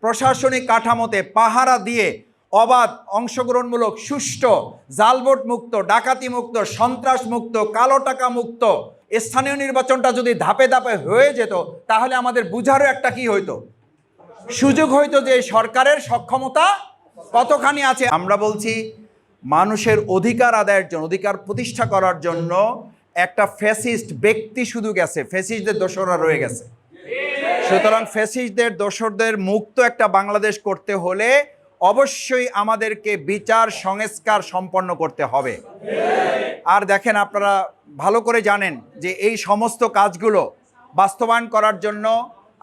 প্রশাসনিক কাঠামোতে পাহারা দিয়ে অবাধ, অংশগ্রহণমূলক, সুষ্ঠু, জালভোট মুক্ত, ডাকাতি মুক্ত, সন্ত্রাস মুক্ত, কালো টাকা মুক্ত স্থানীয় নির্বাচনটা যদি ধাপে ধাপে হয়ে যেত, তাহলে আমাদের বুঝারও একটা কি হইতো, সুযোগ হইতো যে সরকারের সক্ষমতা কতখানি আছে। আমরা বলছি মানুষের অধিকার আদায়ের জন্য, অধিকার প্রতিষ্ঠা করার জন্য একটা ফ্যাসিস্ট ব্যক্তি শুধু গেছে, ফ্যাসিস্টদের দোসররা রয়ে গেছে। সুতরাং ফ্যাসিস্টদের দোসরদের মুক্ত একটা বাংলাদেশ করতে হলে অবশ্যই আমাদেরকে বিচার সংস্কার সম্পন্ন করতে হবে। আর দেখেন, আপনারা ভালো করে জানেন যে এই সমস্ত কাজগুলো বাস্তবায়ন করার জন্য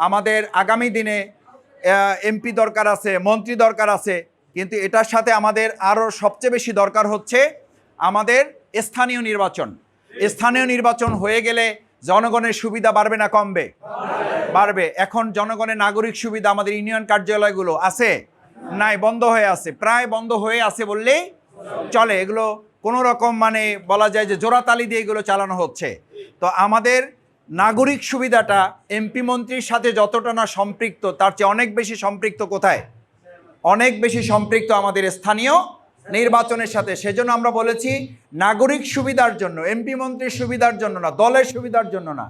আমাদের আগামী দিনে এমপি দরকার আছে, মন্ত্রী দরকার আছে, কিন্তু এটার সাথে আমাদের আরও সবচেয়ে বেশি দরকার হচ্ছে আমাদের স্থানীয় নির্বাচন। স্থানীয় নির্বাচন হয়ে গেলে জনগণের সুবিধা বাড়বে না কমবে? বাড়বে। এখন জনগণের নাগরিক সুবিধা আমাদের ইউনিয়ন কার্যালয়গুলো আছে নাই, বন্ধ হয়ে আছে, প্রায় বন্ধ হয়ে আছে বললেই চলে। এগুলো কোনো রকম মানে বলা যায় যে জোড়াতালি দিয়ে এগুলো চালানো হচ্ছে। তো আমাদের নাগরিক সুবিধাটা এমপি মন্ত্রীর সাথে যতটা না সম্পৃক্ত, তার চেয়ে অনেক বেশি সম্পৃক্ত কোথায়? অনেক বেশি সম্পৃক্ত আমাদের স্থানীয় নির্বাচনের সাথে। সেজন্য আমরা বলেছি নাগরিক সুবিধার জন্য, এমপি মন্ত্রীর সুবিধার জন্য না, দলের সুবিধার জন্য না,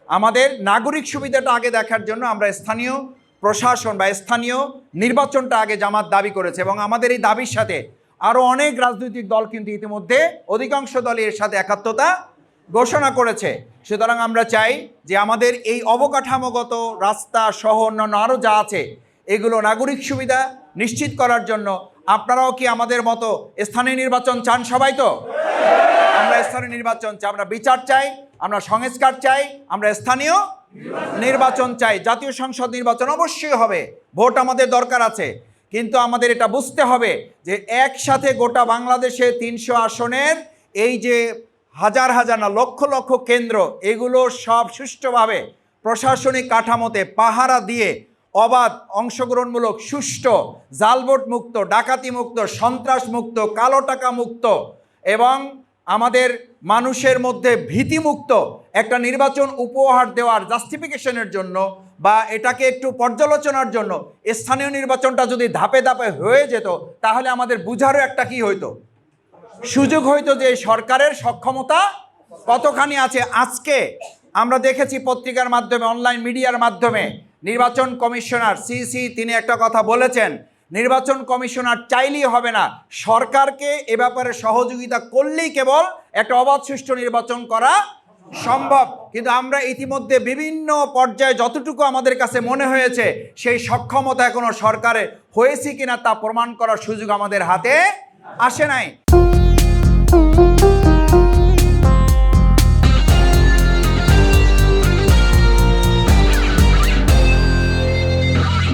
আমাদের নাগরিক সুবিধাটা আগে দেখার জন্য আমরা স্থানীয় প্রশাসন বা স্থানীয় নির্বাচনটা আগে জামাত দাবি করেছে। এবং আমাদের এই দাবির সাথে আরও অনেক রাজনৈতিক দল কিন্তু ইতিমধ্যে অধিকাংশ দলই এর সাথে একাত্মতা ঘোষণা করেছে। সুতরাং আমরা চাই যে আমাদের এই অবকাঠামোগত রাস্তা সহ অন্যান্য আরও যা আছে, এগুলো নাগরিক সুবিধা নিশ্চিত করার জন্য আপনারাও কি আমাদের মতো স্থানীয় নির্বাচন চান? সবাই তো আমরা স্থানীয় নির্বাচন চাই, আমরা বিচার চাই, আমরা সংস্কার চাই, আমরা স্থানীয় নির্বাচন চাই। জাতীয় সংসদ নির্বাচন অবশ্যই হবে, ভোট আমাদের দরকার আছে, কিন্তু আমাদের এটা বুঝতে হবে যে একসাথে গোটা বাংলাদেশে 300 আসনের এই যে হাজার হাজার না লক্ষ লক্ষ কেন্দ্র, এগুলো সব সুষ্ঠুভাবে প্রশাসনিক কাঠামোতে পাহারা দিয়ে অবাধ, অংশগ্রহণমূলক, সুষ্ঠু, জালভোট মুক্ত, ডাকাতি মুক্ত, সন্ত্রাস মুক্ত, কালো টাকা মুক্ত এবং আমাদের মানুষের মধ্যে ভীতিমুক্ত একটা নির্বাচন উপহার দেওয়ার জাস্টিফিকেশনের জন্য বা এটাকে একটু পর্যালোচনার জন্য স্থানীয় নির্বাচনটা যদি ধাপে ধাপে হয়ে যেত, তাহলে আমাদের বুঝারও একটা কি হইতো, সুযোগ হইতো যে সরকারের সক্ষমতা কতখানি আছে। আজকে আমরা দেখেছি পত্রিকার মাধ্যমে, অনলাইন মিডিয়ার মাধ্যমে নির্বাচন কমিশনার সিসি তিনি একটা কথা বলেছেন, নির্বাচন কমিশনার চাইলেই হবে না, সরকারকে এ ব্যাপারে সহযোগিতা করলেই কেবল একটা অবাধ সুষ্ঠু নির্বাচন করা সম্ভব। কিন্তু আমরা ইতিমধ্যে বিভিন্ন পর্যায়ে যতটুকু আমাদের কাছে মনে হয়েছে সেই সক্ষমতা এখনো সরকারে হয়েছে কিনা তা প্রমাণ করার সুযোগ আমাদের হাতে আসে নাই।